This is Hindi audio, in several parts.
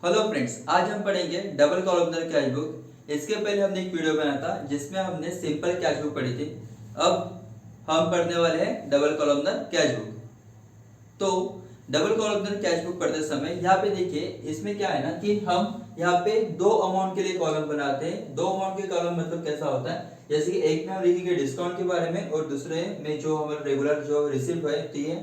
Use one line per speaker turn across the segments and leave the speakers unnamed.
हेलो फ्रेंड्स, आज हम पढ़ेंगे डबल कॉलमनर कैश बुक। इसके पहले हमने एक वीडियो बनाया था जिसमें हमने सिंपल कैश बुक पढ़ी थी। अब हम पढ़ने वाले हैं डबल कॉलमनर कैश बुक। तो डबल कॉलमनर कैश बुक पढ़ते समय यहाँ पे देखिए, इसमें क्या है ना कि हम यहाँ पे दो अमाउंट के लिए कॉलम बनाते हैं। दो अमाउंट के कॉलम मतलब कैसा होता है, जैसे कि एक में हम लिखेंगे डिस्काउंट के बारे में और दूसरे में जो हमारा रेगुलर जो रिसिप्ट होती है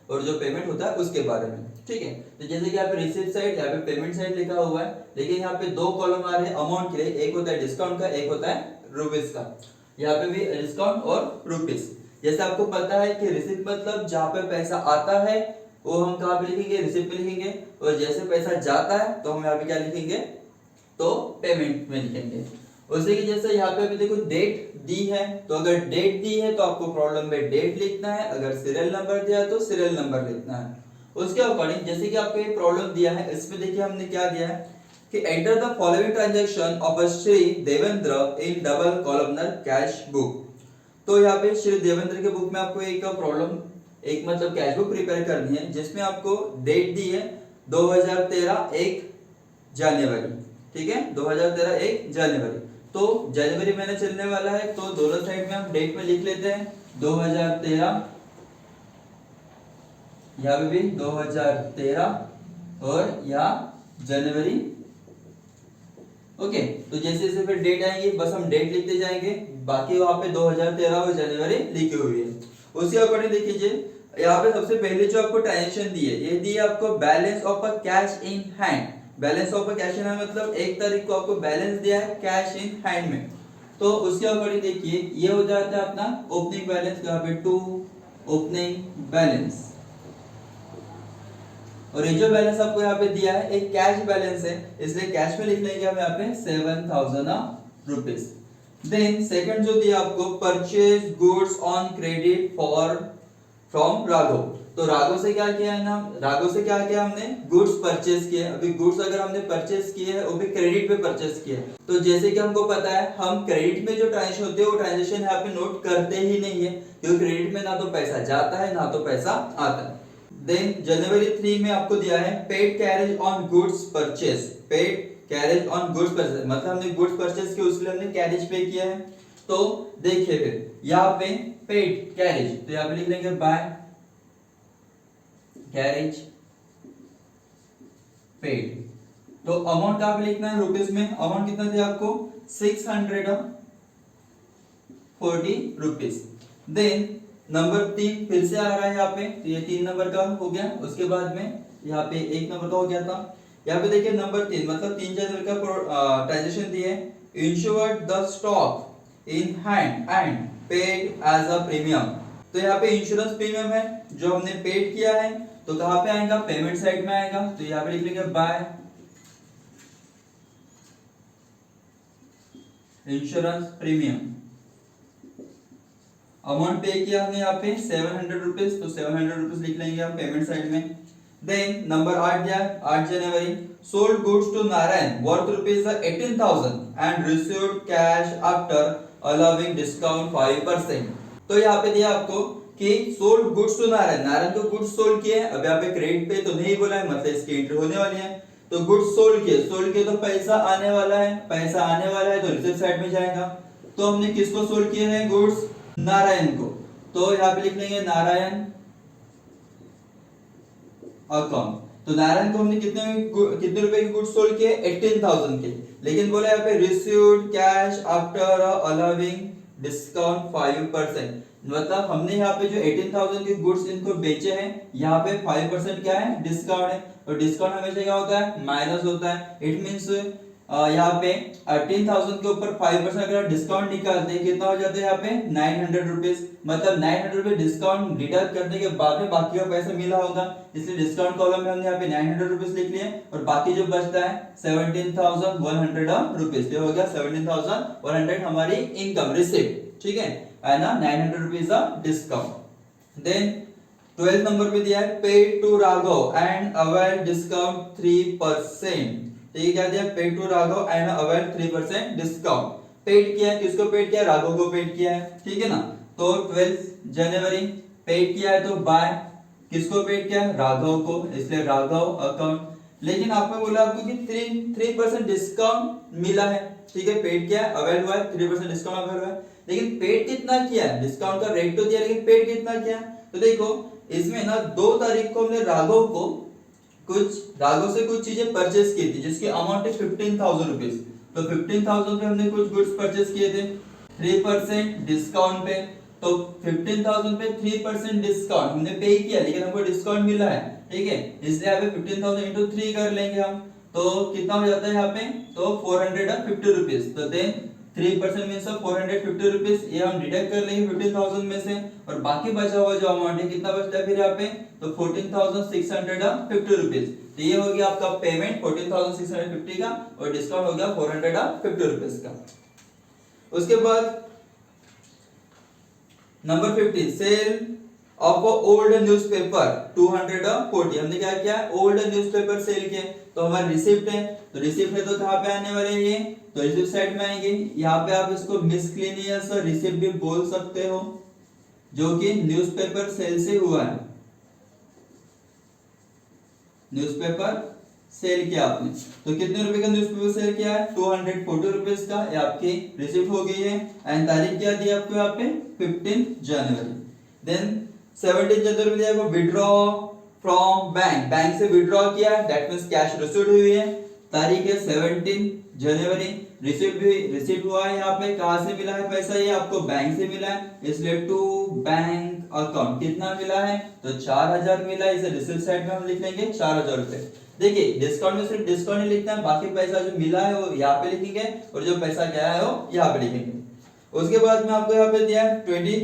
और जो पेमेंट होता है उसके बारे में। ठीक है, तो जैसे कि यहाँ पे रिसिप्ट साइड, यहाँ पे पेमेंट साइड लिखा हुआ है, लेकिन यहाँ पे दो कॉलम आ रहे हैं अमाउंट के लिए। एक होता है डिस्काउंट का, एक होता है रुपीस का। यहाँ पे भी डिस्काउंट और रुपीस। जैसे आपको पता है कि रिसिप्ट मतलब जहाँ पे पैसा आता है वो हम कहाँ पे लिखेंगे, रिसिप्ट में लिखेंगे। और जैसे पैसा जाता है तो हम यहाँ पे क्या लिखेंगे, तो पेमेंट में लिखेंगे। उसी की जैसे यहाँ पे अभी देखो डेट दी है, तो अगर डेट दी है तो आपको प्रॉब्लम में डेट लिखना है, अगर सीरियल नंबर दिया है तो सीरियल नंबर लिखना है। उसके अकॉर्डिंग जैसे कि आपको ये प्रॉब्लम दिया है, इसमें देखिए हमने क्या दिया है कि enter the following transaction of a Shri Devendra in double columnar cash book. तो यहाँ पे श्री देवेंद्र के बुक में आपको एक प्रॉब्लम, एक मतलब कैश बुक प्रिपेयर करनी है जिसमें आपको डेट दी है 2013 1 जनवरी। ठीक है, 2013 1 जनवरी। तो जनवरी महीने चलने वाला है, तो दोनों साइड में हम डेट में लिख लेते हैं 2013, यहाँ पे भी 2013 और यहाँ जनवरी। ओके, तो जैसे जैसे फिर डेट आएंगे बस हम डेट लिखते जाएंगे, बाकी वहां पे 2013 और जनवरी लिखी हुई है। उसी अकॉर्डिंग देखिए, यहाँ पे सबसे पहले जो आपको ट्रांजेक्शन दी है, ये दी है आपको balance of a cash in hand. Balance of a cash in hand मतलब 1 तारीख को आपको बैलेंस दिया है कैश इन हैंड में। तो उसके अकॉर्डिंग देखिए ये हो जाता है अपना ओपनिंग बैलेंस, यहाँ पे टू ओपनिंग बैलेंस। और ये जो बैलेंस आपको यहाँ पे दिया है एक कैश बैलेंस है, इसलिए कैश में लिख लेंगे हम यहाँ पे 7000 रुपीज। देन सेकंड जो दिया आपको purchase goods on credit for from Raghav. तो राघव से क्या किया है ना, राघव से क्या किया हमने, गुड्स परचेज किए। अभी गुड्स अगर हमने परचेज किए हैं वो भी क्रेडिट पे परचेज किए, तो जैसे कि हमको पता है हम क्रेडिट में जो ट्रांजेक्शन होते हैं वो ट्रांजेक्शन यहाँ पे नोट करते ही नहीं है, क्योंकि क्रेडिट में ना तो पैसा जाता है ना तो पैसा आता है। देन जनवरी 3 में आपको दिया है paid carriage on goods purchase. Paid carriage on goods purchase मतलब हमने गुड्स परचेज किए, उसके लिए हमने कैरेज पे किया है। तो देखिए फिर यहाँ पे पेड कैरेज, तो यहाँ पे लिख देंगे बाय कैरेज पेड। तो अमाउंट कहां पे लिखना है, रुपीस में। अमाउंट कितना दिया आपको 640 रुपीस। देन नंबर 3 फिर से आ रहा है यहाँ पे, तो ये 3 नंबर का हो गया। उसके बाद में यहाँ पे 1 नंबर का हो गया था। यहाँ पे देखिए नंबर 3 मतलब 3 जनवरी का ट्रांजेक्शन दिए, insured the stock in hand and paid as a premium. तो यहाँ पे इंश्योरेंस प्रीमियम है जो हमने पेड किया है, तो कहां पे आएगा, पेमेंट साइड में आएगा। तो यहाँ पे लिख लेंगे बाय इंश्योरेंस प्रीमियम। अमाउंट पे किया हमने यहाँ पे 700 रुपीज, तो 700 रुपीज लिख लेंगे हम पेमेंट साइड में। देन नंबर 8 दिया, 8 January sold goods to Narayan worth rupees 18,000 and received cash after allowing discount 5%। तो यहाँ पे दिया आपको कि sold goods to Narayan, Narayan को गुड्स सोल्ड किए। अब यहाँ पे क्रेडिट पे तो नहीं बोला है, मतलब इसकी एंट्री होने वाली है। तो गुड्स सोल्ड किए, सोल्ड किए तो पैसा आने वाला है, पैसा आने वाला है तो रिसिप्ट साइड में जाएगा। तो हमने किसको सोल्ड किए हैं, गुड्स, नारायण को। तो यहाँ पे लिख लेंगे नारायण अकाउंट। तो नारायण को हमने कितने रुपए की गुड्स सोल्ड किए, 18,000 के। लेकिन बोला यहाँ पे received cash after allowing discount 5%। मतलब हमने यहाँ पे जो 18,000 के गुड्स इनको बेचे हैं, यहाँ पे 5% क्या है, डिस्काउंट है। और डिस्काउंट हमेशा क्या होता है, माइनस होता है। इट मींस यहाँ पे 18,000 के ऊपर 5% अगर डिस्काउंट निकालते हैं कितना हो जाता है यहाँ पे 900 रुपीज। मतलब 900 रुपीज डिस्काउंट डिडक्ट करने के बाद में बाकी का पैसा मिला होगा, इसलिए डिस्काउंट कॉलम में हमने यहाँ पे 900 रुपीज लिख लिए। और बाकी जो बचता है 17,100 रुपीज, ये हो गया 17,100 हमारी इनकम रिसिप्ट। ठीक है, and 900 rupees discount. Then 12 number पे दिया है paid to Raghav and aware discount 3%। ठीक है, क्या दिया, paid to Raghav and aware 3% discount. Paid किया है, किसको पेड किया है, राघव को पेड किया है। ठीक है ना। तो 12 जनवरी पेड किया है, तो बाय किसको पेड किया है, राघव को, इसलिए राघव अकाउंट। लेकिन आपने बोला आपको कि 3% डिस्काउंट मिला है, ठीक है, पेड क्या है, अवेल हुआ है, 3% डिस्काउंट अवेल हुआ है, लेकिन पेड कितना किया है, डिस्काउंट का रेट तो दिया लेकिन पेड कितना किया है। तो देखो इसमें ना 2 तारीख को हमने राघव से कुछ चीजें परचेस की थी जिसकी अमाउंट है 15,000 रुपीज। तो 15,000 पे हमने कुछ गुड्स परचेस किए थे 3% डिस्काउंट पे। तो 15,000 पे 3% डिस्काउंट हमने पे किया लेकिन हमको डिस्काउंट मिला है, ठीक है, इसलिए यहाँ पे 15,000 इंटू 3 कर लेंगे हम। तो कितना हो जाता है यहाँ पे, तो 450 रुपीज। तो देन 3% मीन्स 450 रुपीज, ये हम डिडक्ट कर लेंगे 15,000 में से, और बाकी बचा हुआ जो अमाउंट है कितना बचता है फिर यहाँ पे, तो 14,650 रुपीज। तो ये हो गया आपका पेमेंट 14,650 का, और डिस्काउंट हो गया 450 रुपीज का। उसके बाद number 15 sale of old newspaper 240। हमने क्या किया, ओल्ड न्यूज़पेपर सेल किए, तो हमारी रिसिप्ट है, तो रिसिप्ट है तो कहां पे आने वाले हैं ये, तो रिसिप्ट साइड में आएंगे। यहाँ पे आप इसको मिसक्लेनियस रिसिप्ट भी बोल सकते हो, जो कि न्यूज़पेपर सेल से हुआ है। न्यूज़पेपर सेल किया आपने, तो कितने रुपए का न्यूज़पेपर सेल किया है, 240 रुपीज का, ये आपकी रिसिप्ट हो गई है। एंड तारीख क्या दी आपको यहाँ पे, 15 जनवरी। देन 17 जनवरी में दिया विड्रॉ फ्रॉम बैंक, बैंक से विड्रॉ किया, दैट मींस कैश रिसीव्ड हुई है, तारीख है 17 जनवरी। रिसीव्ड हुआ है, यहाँ पे कहां से मिला है पैसा, ये आपको बैंक से मिला है, इसलिए टू बैंक अकाउंट कितना मिला है, तो 4,000 मिला है। इसे रिसीव्ट साइड में हम लिख लेंगे 4,000 रुपए। देखिए डिस्काउंट में सिर्फ डिस्काउंट ही लिखना है, बाकी पैसा जो मिला है वो यहाँ पे लिखेंगे, और जो पैसा गया है वो यहाँ पे लिखेंगे। उसके बाद में आपको यहाँ पे दिया है 20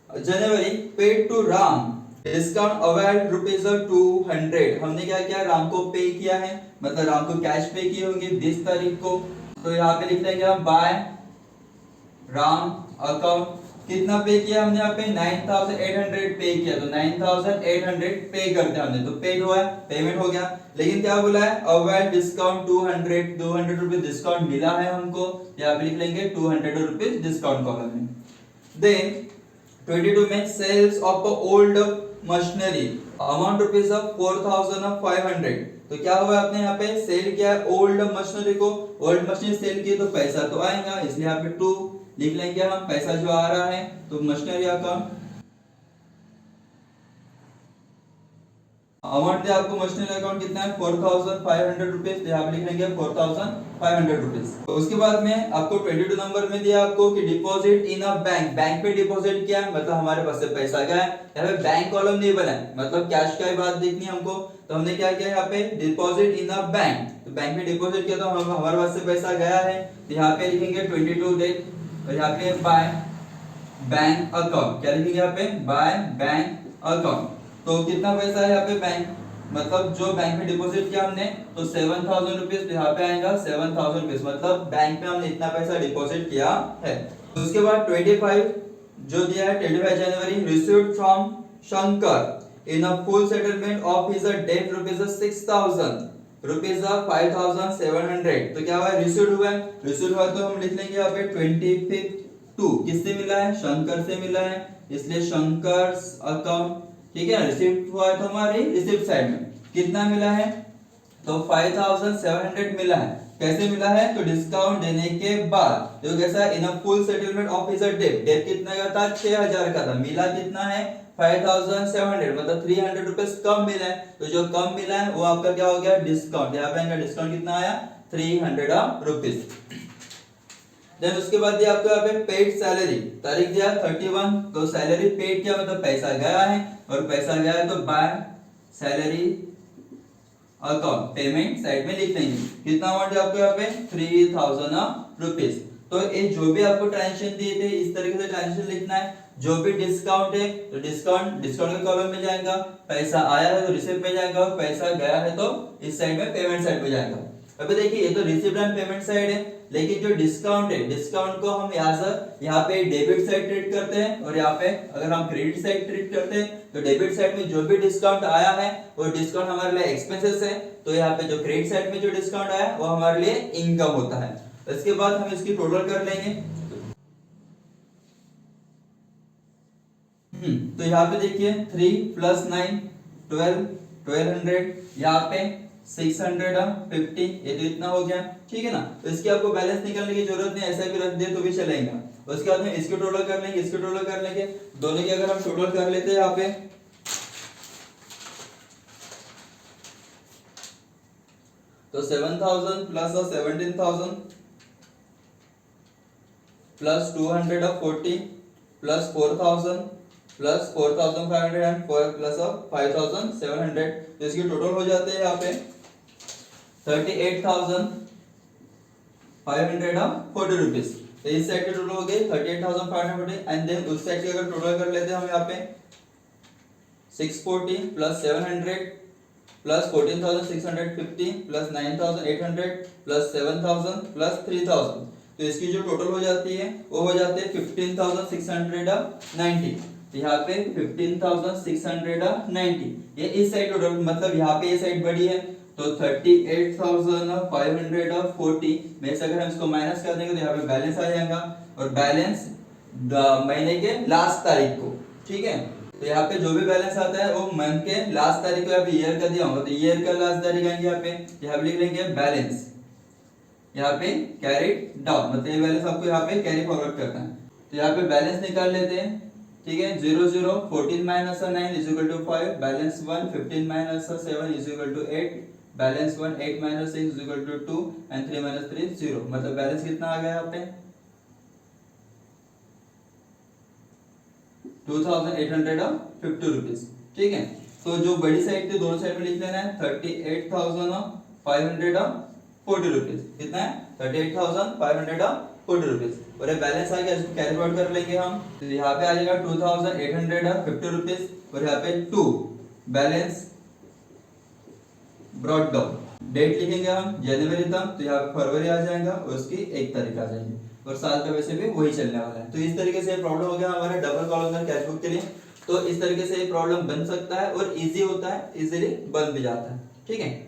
January paid to Ram discount availed ₹200। हमने क्या किया, राम को पे किया है, मतलब राम को कैश पे किए होंगे 20 तारीख को, तो यहाँ पे लिख लेंगे हम बाय राम अकाउंट। कितना पे किया हमने यहाँ पे, 9,800 पे किया, तो 9,800 पे करते हैं हमने, तो पेड हुआ है, पेमेंट हो गया। लेकिन क्या बोला है, अवेल्ड डिस्काउंट 200 रुपीज डिस्काउंट मिला है हमको, यहाँ पे लिख लेंगे 200 रुपीज डिस्काउंट कॉलम में। देन 22 में sales of old machinery amount rupees of 4,500। तो क्या हुआ आपने यहाँ पे सेल किया ओल्ड मशीनरी को, ओल्ड मशीनरी सेल की तो पैसा तो आएगा, इसलिए यहाँ पे 2 लिख लेंगे हम, पैसा जो आ रहा है, तो मशीनरी अकाउंट अमाउंट दिया आपको मशीनरी अकाउंट कितना है 4,500 रुपीज, तो यहाँ पे लिख लेंगे 4,500 रुपीज। तो उसके बाद में आपको 22 नंबर में दिया आपको कि deposit in a bank, bank पे डिपॉजिट किया है, मतलब हमारे पास से पैसा गया है। यहाँ पे बैंक कॉलम नहीं बना है, मतलब कैश का ही बात देखनी है हमको, तो हमने क्या किया यहाँ पे डिपॉजिट इन अ बैंक, तो बैंक में डिपॉजिट किया तो हमारे पास से पैसा गया है, तो यहाँ पे लिखेंगे 22 डेट, और यहाँ पे बाय बैंक अकाउंट, क्या लिखेंगे यहाँ पे बाय बैंक अकाउंट। तो कितना पैसा है यहाँ पे बैंक, मतलब जो बैंक में डिपॉजिट किया हमने, तो 7,000 रुपीज, तो यहाँ पे आएगा 7,000 रुपीज, मतलब बैंक में हमने इतना पैसा डिपॉजिट किया है। तो उसके बाद 25 जो दिया है 25 January received from Shankar in a full settlement of his debt rupees 6,000 rupees 5,700। तो क्या हुआ, रिसीव्ड हुआ है, रिसीव्ड हुआ तो हम लिख लेंगे यहाँ पे 25 किससे मिला है, शंकर से मिला है, इसलिए शंकर अकाउंट, ठीक है। रिसीव्ड हुआ है तो हमारी रिसीव्ड साइड में कितना मिला है, तो 5,700 मिला है। कैसे मिला है, तो डिस्काउंट देने के बाद, तो कैसा in a full settlement of his debt, debt कितना का था 6,000 का था, मिला कितना है 5,700, मतलब 300 रुपीज कम मिला है। तो जो कम मिला है वो आपका क्या हो गया, डिस्काउंट, यहाँ पे डिस्काउंट कितना आया 300 रुपीज। देन उसके बाद दिया आपको यहाँ पे पेड सैलरी, तारीख दिया 31, तो सैलरी पेड किया मतलब पैसा गया है, और पैसा गया है तो by salary account payment side में लिख लेंगे। कितना अमाउंट है आपको यहाँ पे 3,000 रुपीज। तो ये जो भी आपको ट्रांजेक्शन दिए थे इस तरीके से ट्रांजेक्शन लिखना है, जो भी डिस्काउंट है तो डिस्काउंट के कॉलम में जाएगा, पैसा आया है तो रिसीव में जाएगा, और पैसा गया है तो इस साइड में पेमेंट साइड में जाएगा। अभी देखिए ये तो रिसीव्ड एंड पेमेंट साइड है, लेकिन जो डिस्काउंट है, डिस्काउंट को हम यहाँ पे डेबिट साइड ट्रीट करते हैं, और यहाँ पे अगर हम क्रेडिट साइड ट्रीट करते हैं, तो डेबिट साइड में जो भी डिस्काउंट आया है वो डिस्काउंट हमारे लिए एक्सपेंसेस है, तो यहाँ पे जो क्रेडिट साइड में जो डिस्काउंट आया वो हमारे लिए इनकम होता है। इसके बाद हम इसकी टोटल कर लेंगे। तो यहाँ पे देखिए 3 + 9 12 1200, यहाँ पे 650, ये तो इतना हो गया, ठीक है ना। तो इसकी आपको बैलेंस निकालने की जरूरत नहीं, ऐसा भी रख दे तो भी चलेगा। उसके बाद में इसके टोटल कर लेंगे, इसके टोटल कर लेंगे, दोनों की अगर हम टोटल कर लेते हैं यहाँ पे, तो 7000 plus 17000 plus 240 plus 4000 plus 4500 and plus 5700, तो इसके टोटल हो जाते हैं यहाँ पे 38,540 रुपीज। तो इस साइड के टोटल हो गए 38,540 एंड देन उस साइड के अगर टोटल कर लेते हैं हम यहाँ पे 640 plus 700 plus 14,650 plus 9,800 plus 7,000 plus 3,000, तो इसकी जो टोटल हो जाती है वो हो जाती है 15,690। तो यहाँ पे 15,690, ये इस साइड टोटल, मतलब यहाँ पे ये साइड बड़ी है तो 38,540 में से अगर हम इसको माइनस कर देंगे तो यहाँ पे बैलेंस आ जाएगा, और बैलेंस महीने के लास्ट तारीख को, ठीक है। तो यहाँ पे जो भी बैलेंस आता है वो मंथ के लास्ट तारीख को यहाँ पे ईयर का दिया होगा, तो ईयर का लास्ट तारीख आएंगे यहाँ पे लिख लेंगे बैलेंस, यहाँ पे कैरीड डाउन, मतलब ये बैलेंस आपको यहाँ पे कैरी फॉरवर्ड करना है। तो यहाँ पे बैलेंस निकाल लेते हैं, ठीक है। 0 0 14 minus 9 is equal to 5, balance 1 15 minus 7 is equal to 8, balance 1 8 minus 6 is equal to 2 and 3 minus 3 0, मतलब बैलेंस कितना आ गया यहाँ पे 2850 रुपीज, ठीक है। तो जो बड़ी साइड थी दोनों साइड में लिख लेना है 38,540 रुपीज, कितना है 38,540 रुपीज, और ये बैलेंस आ गया, इसको कैरी फॉरवर्ड कर लेंगे हम, तो यहाँ पे आ जाएगा 2850 रुपीज, और यहाँ पे 2 बैलेंस ब्रॉट डाउन, डेट लिखेंगे हम जनवरी तक, तो यहाँ पे फरवरी आ जाएगा और उसकी 1 तारीख आ जाएगी, और साल का वैसे भी वही चलने वाला है। तो इस तरीके से प्रॉब्लम हो गया हमारे डबल कॉलम कैश बुक के लिए। तो इस तरीके से ये प्रॉब्लम बन सकता है और इजी होता है, इजीली बन भी जाता है, ठीक है।